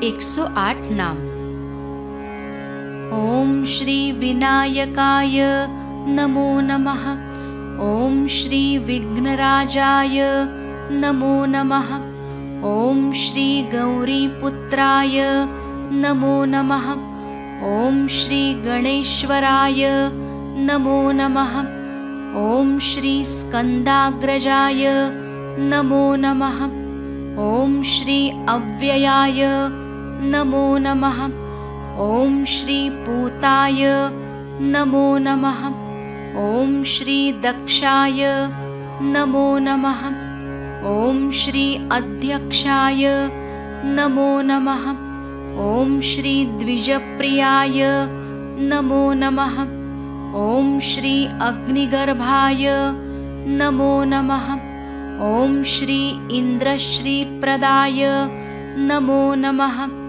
108 नाम। ओम श्री विनायकाय नमो नमः। ओम श्री विघ्नराजाय नमो नमः। ओम श्री गौरीपुत्राय नमो नमः। ओम श्री गणेश्वराय नमो नमः। ओम श्री स्कंदाग्रजाय नमो नमः। ओम श्री अव्ययाय नमो नमः। ओम श्री पूताय नमो नमः। ओम श्री दक्षाय नमो नमः। ओम श्री अध्यक्षाय नमो नमः। ओम श्री द्विजप्रियाय नमो नमः। ओम श्री अग्निगर्भाय नमो नमः। ओम श्री इंद्रश्रीप्रदाय नमो नमः।